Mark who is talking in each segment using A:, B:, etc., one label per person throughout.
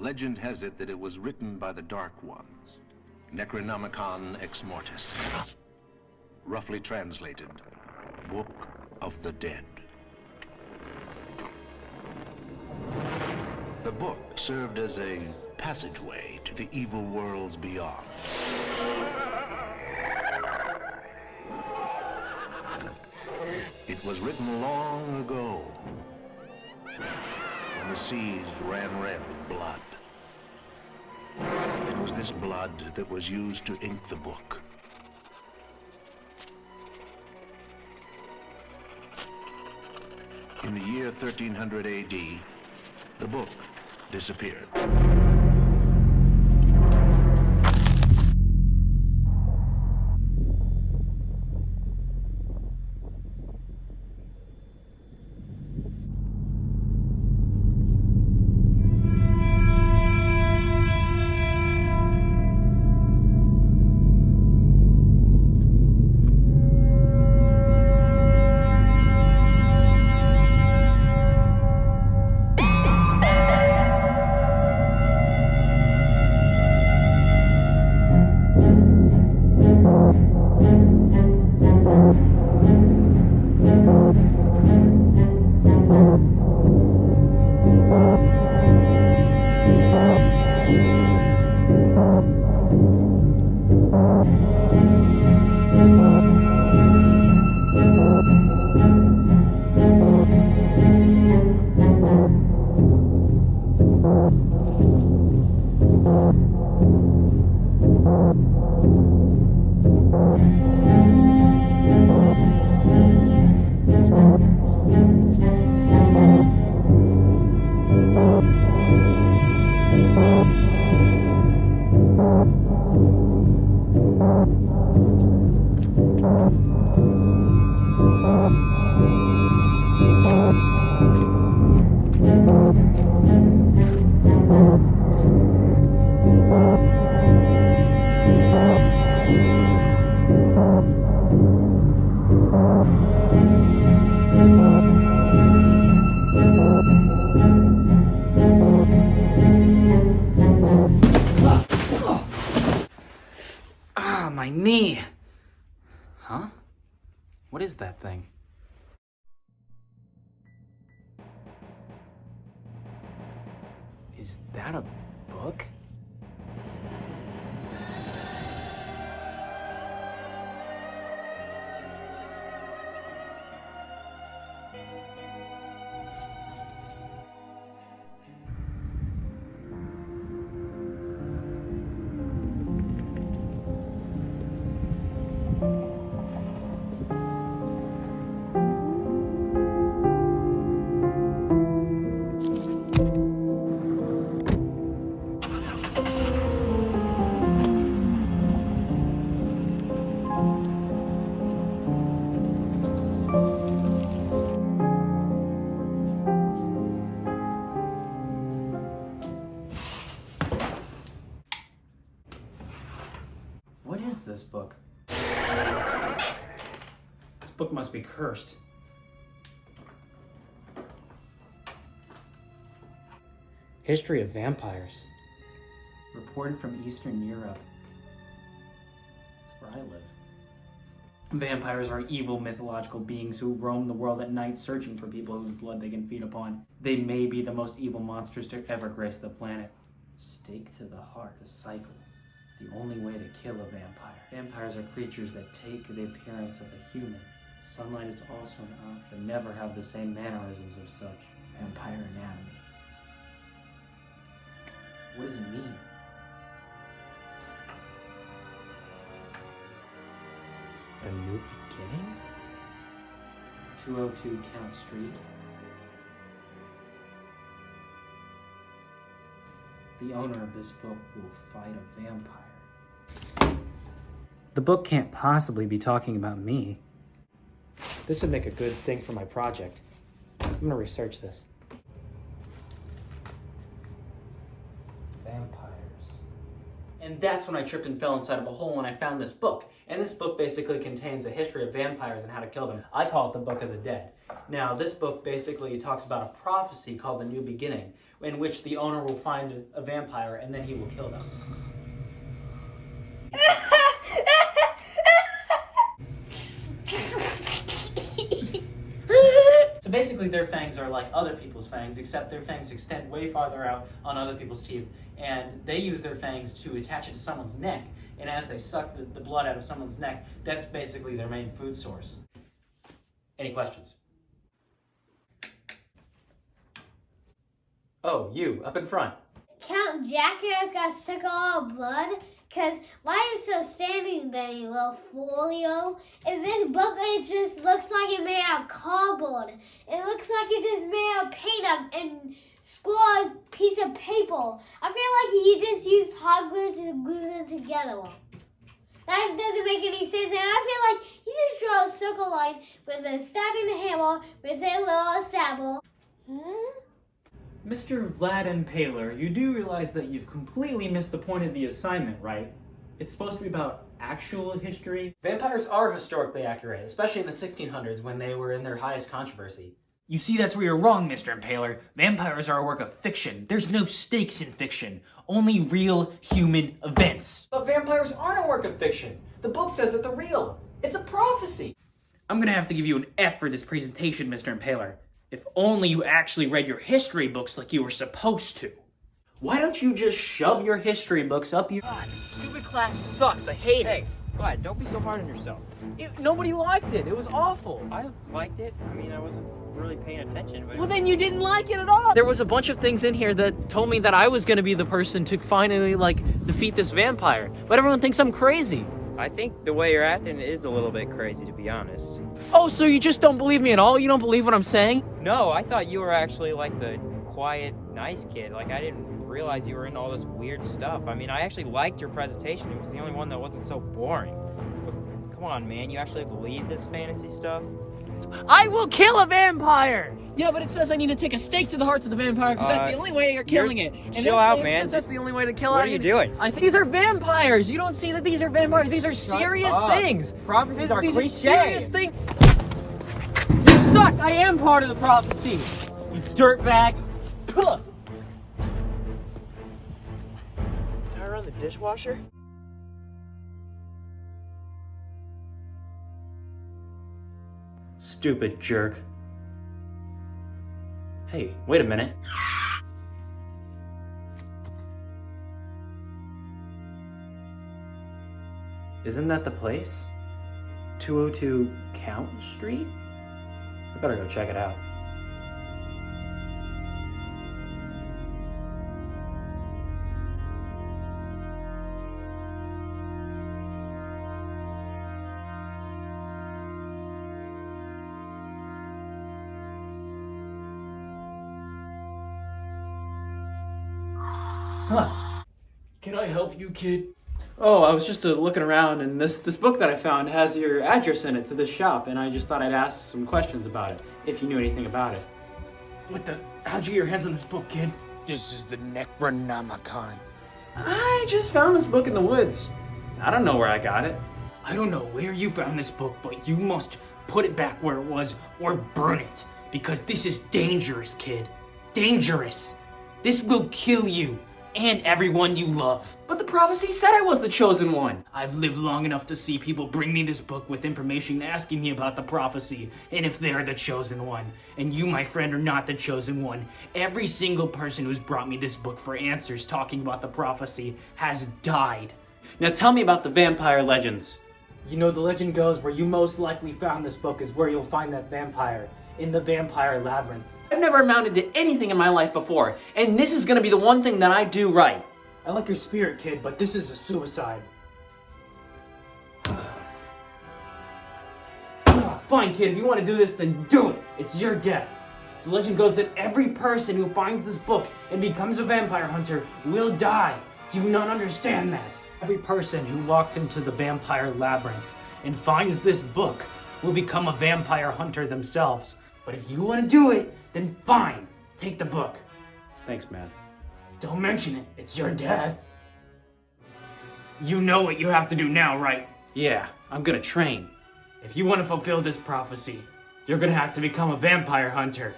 A: Legend has it that it was written by the Dark Ones, Necronomicon Ex Mortis. Roughly translated, Book of the Dead. The book served as a passageway to the evil worlds beyond. It was written long ago, when the seas ran red with blood. It was this blood that was used to ink the book. In the year 1300 AD, the book disappeared.
B: My knee! Huh? What is that thing? Is that a book? What is this book? This book must be cursed. History of vampires. Reported from Eastern Europe. That's where I live. Vampires are evil mythological beings who roam the world at night searching for people whose blood they can feed upon. They may be the most evil monsters to ever grace the planet. Stake to the heart, the cycle. The only way to kill a vampire. Vampires are creatures that take the appearance of a human. Sunlight is also an art, but never have the same mannerisms of such. Vampire anatomy. What does it mean? A new beginning? 202 Count Street. The owner of this book will fight a vampire. The book can't possibly be talking about me. This would make a good thing for my project. I'm gonna research this. Vampires. And that's when I tripped and fell inside of a hole and I found this book. And this book basically contains a history of vampires and how to kill them. I call it the Book of the Dead. Now, this book basically talks about a prophecy called the New Beginning, in which the owner will find a vampire and then he will kill them. So basically their fangs are like other people's fangs, except their fangs extend way farther out on other people's teeth, and they use their fangs to attach it to someone's neck, and as they suck the blood out of someone's neck, that's basically their main food source. Any questions? Oh, you, up in front.
C: Count Jackass got stuck all blood? Because why are you still standing there, you little folio? In this book, it just looks like it made out of cardboard. It looks like it just made out of paint up and square piece of paper. I feel like he just used hot glue to glue them together. That doesn't make any sense, and I feel like he just drew a circle line with a stabbing hammer with a little stabber. Huh?
B: Mr. Vlad Impaler, you do realize that you've completely missed the point of the assignment, right? It's supposed to be about actual history. Vampires are historically accurate, especially in the 1600s when they were in their highest controversy. You see, that's where you're wrong, Mr. Impaler. Vampires are a work of fiction. There's no stakes in fiction, only real human events. But vampires aren't a work of fiction. The book says that they're real. It's a prophecy. I'm gonna have to give you an F for this presentation, Mr. Impaler. If only you actually read your history books like you were supposed to. Why don't you just shove your history books up your... God, this stupid class sucks. I hate it.
D: Hey, Vlad, don't be so hard on yourself.
B: Nobody liked it. It was awful.
D: I liked it. I mean, I wasn't really paying attention, but...
B: Well, then you didn't like it at all. There was a bunch of things in here that told me that I was going to be the person to finally, defeat this vampire. But everyone thinks I'm crazy.
D: I think the way you're acting is a little bit crazy, to be honest.
B: Oh, so you just don't believe me at all? You don't believe what I'm saying?
D: No, I thought you were actually like the quiet, nice kid. Like, I didn't realize you were into all this weird stuff. I mean, I actually liked your presentation. It was the only one that wasn't so boring. But come on, man, you actually believe this fantasy stuff?
B: I will kill a vampire! Yeah, but it says I need to take a stake to the heart of the vampire because that's the only way you're killing it. And
D: chill out, man.
B: That's the only way to kill it.
D: What are you doing?
B: I think these are vampires. You don't see that these are vampires. These are serious things.
D: Prophecies are
B: these
D: cliche.
B: Serious things. You suck. I am part of the prophecy. You dirtbag. Puh.
D: Did I run the dishwasher?
B: Stupid jerk. Hey, wait a minute. Isn't that the place? 202 Count Street? I better go check it out. Huh. Can I help you, kid? Oh, I was just looking around, and this book that I found has your address in it to this shop, and I just thought I'd ask some questions about it, if you knew anything about it. How'd you get your hands on this book, kid?
E: This is the Necronomicon.
B: I just found this book in the woods. I don't know where I got it.
F: I don't know where you found this book, but you must put it back where it was or burn it, because this is dangerous, kid. Dangerous. This will kill you. And everyone you love.
B: But the prophecy said I was the chosen one.
F: I've lived long enough to see people bring me this book with information asking me about the prophecy and if they're the chosen one. And you, my friend, are not the chosen one. Every single person who's brought me this book for answers talking about the prophecy has died.
B: Now tell me about the vampire legends.
F: You know, the legend goes where you most likely found this book is where you'll find that vampire. In the vampire labyrinth.
B: I've never amounted to anything in my life before, and this is gonna be the one thing that I do right.
F: I like your spirit, kid, but this is a suicide. Fine, kid, if you want to do this, then do it. It's your death. The legend goes that every person who finds this book and becomes a vampire hunter will die. Do you not understand that? Every person who walks into the vampire labyrinth and finds this book will become a vampire hunter themselves. But if you want to do it, then fine. Take the book.
B: Thanks, man.
F: Don't mention it. It's your death. You know what you have to do now, right?
B: Yeah, I'm gonna train.
F: If you want to fulfill this prophecy, you're gonna have to become a vampire hunter.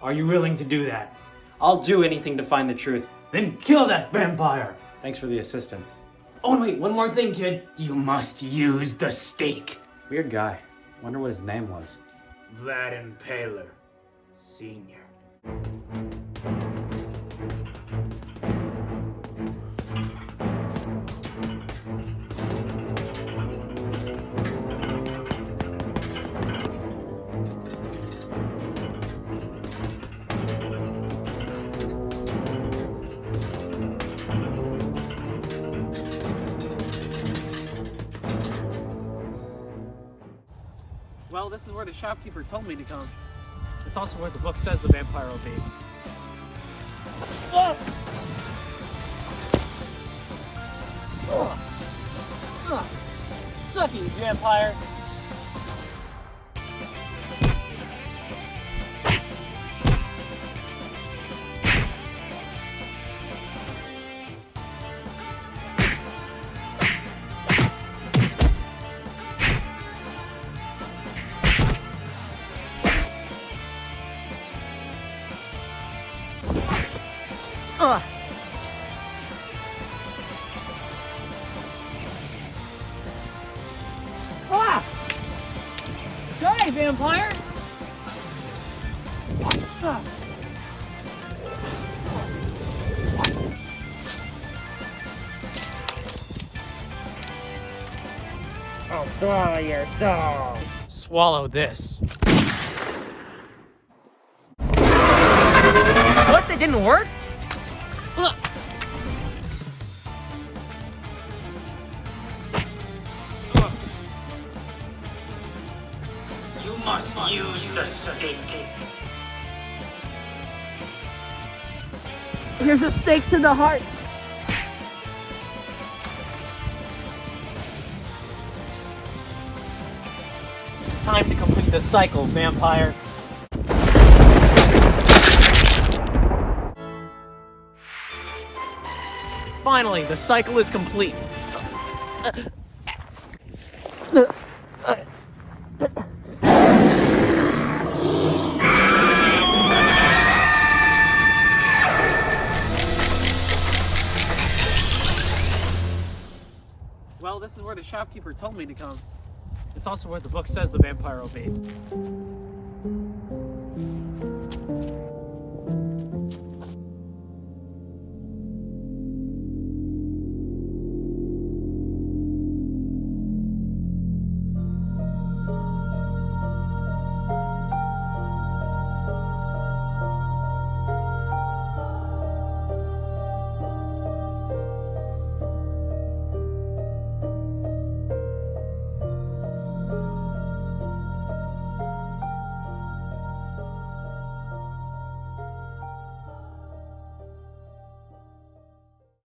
F: Are you willing to do that? I'll do anything to find the truth. Then kill that vampire! Thanks for the assistance. Oh, and wait, one more thing, kid. You must use the stake. Weird guy. Wonder what his name was. Vlad Impaler, Sr. Well, this is where the shopkeeper told me to come. It's also where the book says the vampire will be. Suck you, vampire! Die, vampire! I'll swallow your soul. Swallow this. What? That didn't work? You must use the stake.
G: Here's a stake to the heart.
F: Time to complete the cycle, vampire. Finally, the cycle is complete. Well, this is where the shopkeeper told me to come. It's also where the book says the vampire will be.